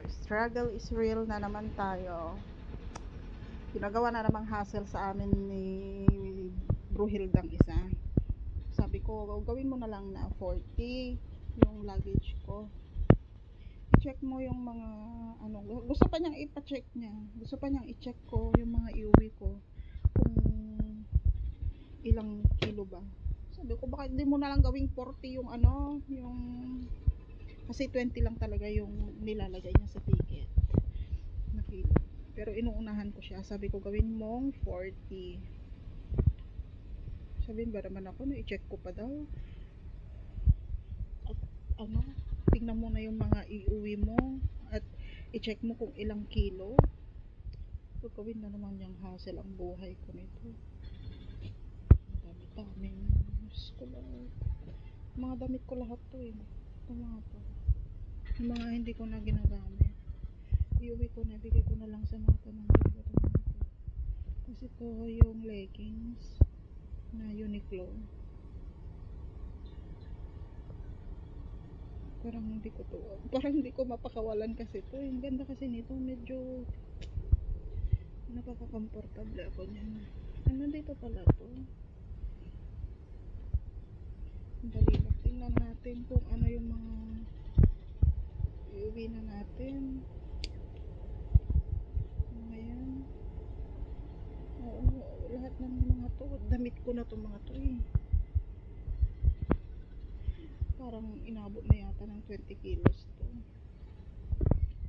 Struggle is real na naman tayo. Ginagawa na namang hassle sa amin ni Bruhildang isa. Sabi ko, gawin mo na lang na 40 yung luggage ko. I-check mo yung mga gusto pa niyang ipa-check niya. Gusto pa niyang i-check ko yung mga iuwi ko kung ilang kilo ba. Sabi ko, baka hindi mo na lang gawing 40 yung yung kasi 20 lang talaga yung nilalagay niya sa ticket na kilo. Pero inuunahan ko siya. Sabi ko, gawin mong 40. Sabihin ba naman ako, i-check ko pa daw. At tingnan mo na yung mga iuwi mo at i-check mo kung ilang kilo. So, gawin na naman yung hassle ang buhay ko nito. Dami-daming mga damit ko lahat to eh. Ito mga to. Yung mga hindi ko na ginagamit. Iuwi ko na, bigay ko na lang sa mga pamangkin ko. Kasi ito yung leggings na Uniqlo. Parang hindi ko mapakawalan kasi ito. Yung ganda kasi nito, medyo napaka-comfortable ako niyan. Dito pala to. Dali lang. Tingnan natin kung ano yung mga iuwi na natin. Ayan. Oo, lahat ng mga to. Damit ko na to mga to eh. Parang inabot na yata ng 20 kilos to.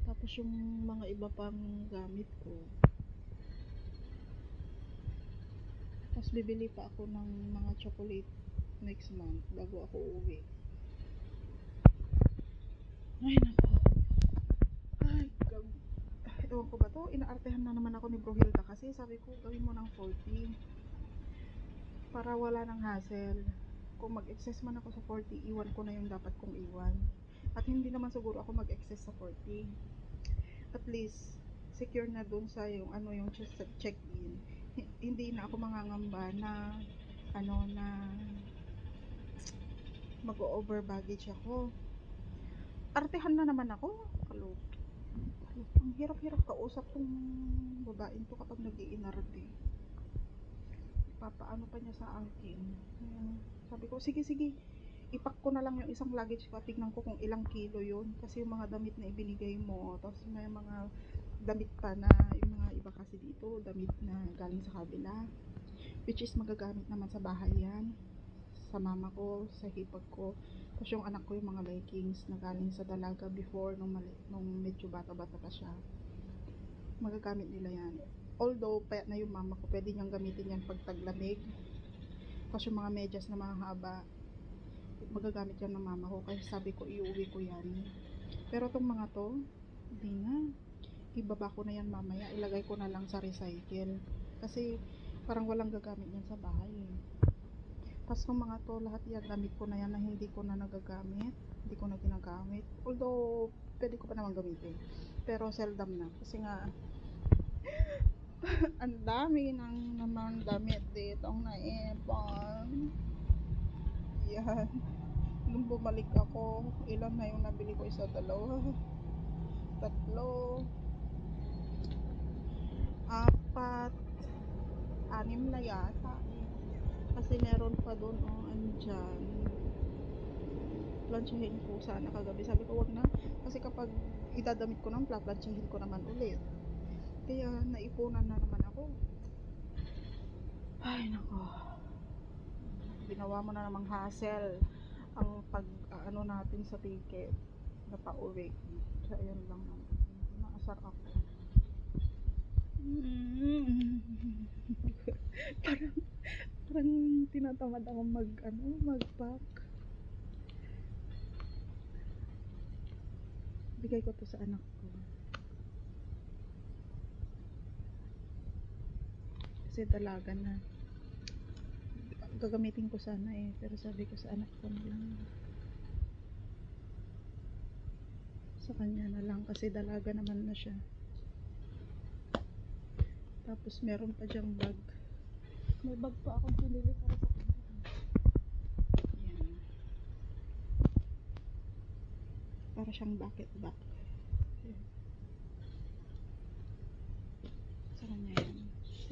Tapos yung mga iba pang gamit ko. Tapos bibili pa ako ng mga chocolate next month bago ako uuwi. Ay nako. Ay, ewan ko ba to? Inaartehan na naman ako ni Brohilda kasi sabi ko gawin mo ng 40 para wala ng hassle. Kung mag-excess man ako sa 40, iwan ko na yung dapat kong iwan. At hindi naman siguro ako mag-excess sa 40. At least secure na dun sa yung yung check-in. Hindi na ako mangangamba na na mag-over baggage ako. Artehan na naman ako. Ang hirap-hirap kausap tong babaeng to kapag nag-iinarte. Papaano pa niya sa akin. Sabi ko, sige, ipak ko na lang yung isang luggage ko. Tignan ko kung ilang kilo yun. Kasi yung mga damit na ibinigay mo, tapos may mga damit pa na yung mga iba kasi dito, damit na galing sa kabila. Which is magagamit naman sa bahay yan. Sa mama ko, sa hipag ko. Tapos yung anak ko yung mga leggings na galing sa dalaga before nung medyo bata-bata pa siya. Magagamit nila yan. Although, payat na yung mama ko, pwede niyang gamitin yan pag taglamig. Tapos yung mga medyas na mahaba, magagamit yan ng mama ko. Kasi sabi ko, iuwi ko yan. Pero itong mga to, hindi na. Ibaba ko na yan mamaya. Ilagay ko na lang sa recycle. Kasi parang walang gagamit yan sa bahay. Tapos itong mga to, lahat yan, gamit ko na yan na hindi ko na nagagamit. Hindi ko na ginagamit. Although, pwede ko pa naman gamitin. Pero seldom na. Kasi nga, ang dami nang naman damit ditong naipon. Yan. Nung bumalik ako, ilan na yung nabili ko? Isa, dalawa, tatlo, apat, 6 na yata. Kasi meron pa doon, andyan. Plansyahin ko sana kagabi. Sabi ko, wag na. Kasi kapag idadamit ko nang plansyahin ko naman ulit. Kaya naipunan na naman ako. Ay nako, ginawa mo na namang hassle ang pag natin sa ticket na pauwi. So ayun lang naman, naasar ako. parang tinatamad ako mag-pack. Bigay ko to sa anak ko kasi dalaga na. Gagamitin ko sana pero sabi ko sa anak ko na lang, sa kanya na lang kasi dalaga naman na siya. Tapos meron pa diyang bag, may bag pa akong pinili para sa kanya. Yan, para siyang bucket bag.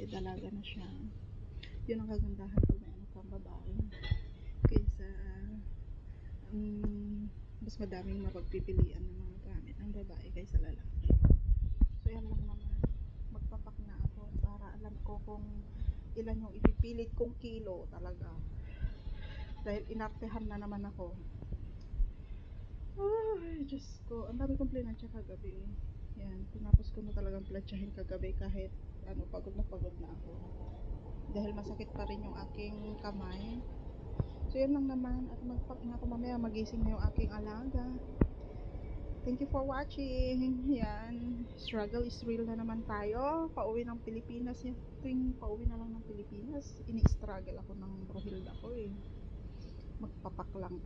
dalaga na siya. Yun ang kagandahan pag may anak kang babae. Kaysa mas madaming mapagpipilian ng mga gamit ang babae kaysa lalaki. So yan lang naman, magpapak na ako para alam ko kung ilan yung ipipilit kong kilo talaga, dahil inartehan na naman ako. Ay, Diyos ko, ang dami kong plinansya kagabi. Yan, tinapos ko na talagang plansyahin kagabi kahit pagod na ako, dahil masakit pa rin yung aking kamay. So yan lang naman, at magpack na ako, mamaya magising na yung aking alaga. Thank you for watching. Yan, struggle is real na naman tayo. Pauwi ng Pilipinas. Yan, tuwing pauwi na lang ng Pilipinas, ini-struggle ako ng Rohilda ko eh. Magpapak lang,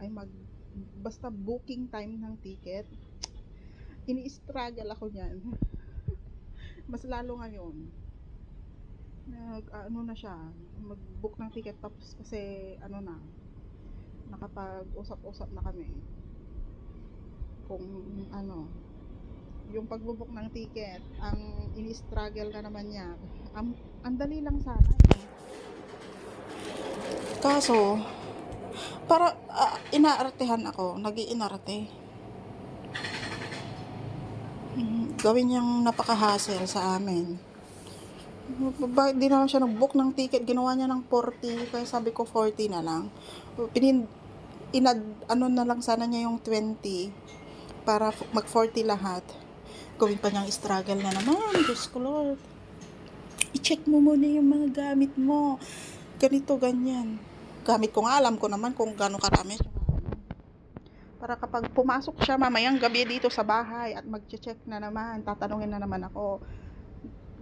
basta booking time ng ticket, ini-struggle ako niyan. Mas lalo ngayon, na siya, mag-book ng ticket, tapos kasi nakapag-usap-usap na kami kung yung pagbubook ng ticket, ang ini-struggle na naman niya. Ang dali lang sana eh. Kaso, para inaartehan ako, nag-iinarte. Gawin niyang napaka-hassle sa amin. Bakit di naman siya nag-book ng ticket? Ginawa niya ng 40, kaya sabi ko 40 na lang. Na lang sana niya yung 20 para mag 40 lahat. Gawin pa niyang struggle na naman. Diyos ko Lord, i-check mo muna yung mga gamit mo, ganito ganyan. Gamit ko nga, alam ko naman kung gaano karami siya, para kapag pumasok siya mamayang gabi dito sa bahay at mag-check na naman, tatanungin na naman ako,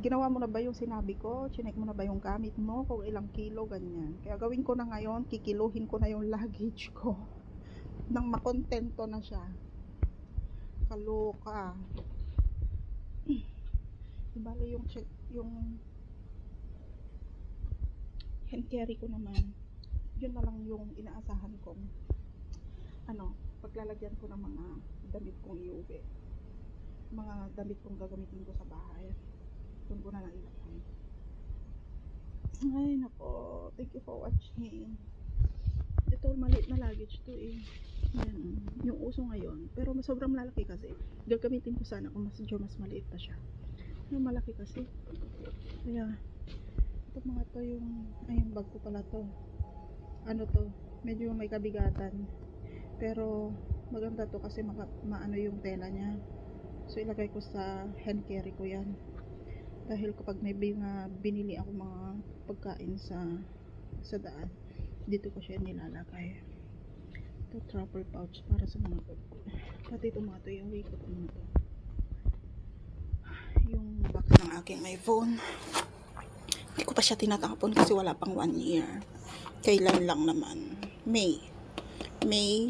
ginawa mo na ba yung sinabi ko? Chinek mo na ba yung gamit mo? Kung ilang kilo, ganyan. Kaya gawin ko na ngayon, kikiluhin ko na yung luggage ko nang makontento na siya. Kaloka. Bale yung hand carry ko naman, yun na lang yung inaasahan kong paglalagyan ko ng mga damit kong iuwi, mga damit kong gagamitin ko sa bahay, doon ko na nailagay. Ay nako, thank you for watching. Ito maliit na luggage to eh. Yan, yung uso ngayon, pero sobrang malaki kasi. Gagamitin ko sana kung mas maliit pa siya. Yung malaki kasi, kaya ito mga to yung bag ko pala to. To, medyo may kabigatan, pero maganda to kasi maano yung tela niya. So ilagay ko sa hand carry ko yan, dahil kapag may binili ako mga pagkain sa daan, dito ko siya nilalagay. Ito travel pouch para sa mga bag ko. Pati ito mga to, yung ikot mo to, yung box ng aking iPhone. Hindi ko pa siya tinatapon kasi wala pang 1 year. Kailan lang naman? May,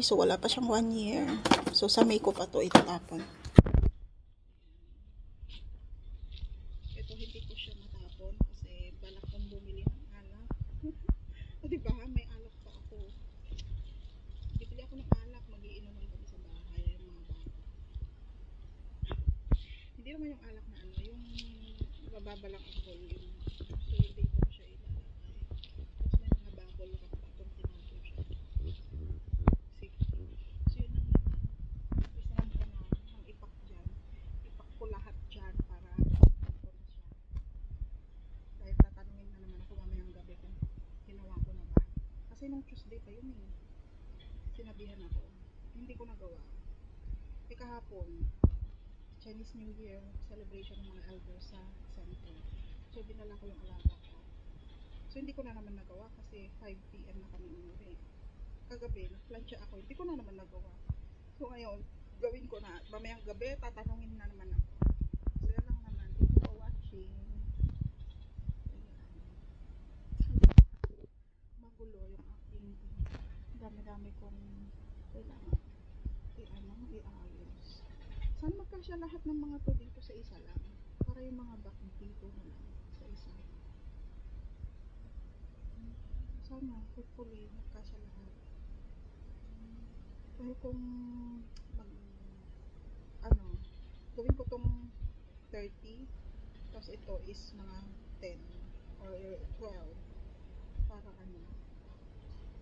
so wala pa siyang 1 year. So sa May ko pa to itatapon. Ito hindi ko siya matapon kasi balak kong bumili ng alak. O diba, may alak pa ako. Bibili ako ng alak, magiinuman kami sa bahay, yung mga bata. Hindi naman yung alak na yung mababalang ang volume. So hindi ko siya ilalagay. Tapos may mga bubble wrap pa itong tinapo siya. So yun lang naman. Isahan ko na ang ipak dyan. Ipak ko lahat dyan para ito na siya. Dahil tatanungin na naman ako mamayang gabi kung ginawa ko na ba. Kasi nung Tuesday pa yun eh, sinabihan ako, hindi ko nagawa. Kahapon, Chinese New Year celebration ng mga elders sa center. So dinala ko yung alaga ko. So hindi ko na naman nagawa kasi 5 PM na kami umuwi. Kagabi, nagplansya ako, hindi ko na naman nagawa. So ngayon, gawin ko na. Mamayang gabi, tatanungin na naman ako. So yan lang naman. Thank you for watching. Magulo yung aking dami-dami kong kailangan i-ayos. Sana magkasya lahat ng mga to dito sa isa lang. Para yung mga back dito na lang sa isa. Sana, hopefully, magkasya lahat. Dahil kung gawin ko tong 30, tapos ito is mga 10. or 12 para ano,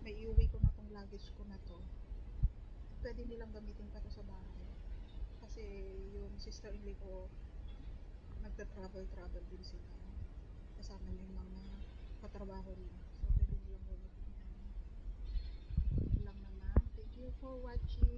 may iuwi ko na tong luggage ko na to. Pwede nilang gamitin pa to sa bahay. Kasi yung sister-in-law ko, nagta-travel din sila. Kasama niya yung mga katrabaho niya. So, pwede nilang gamitin yan. Yun lang naman. Thank you for watching.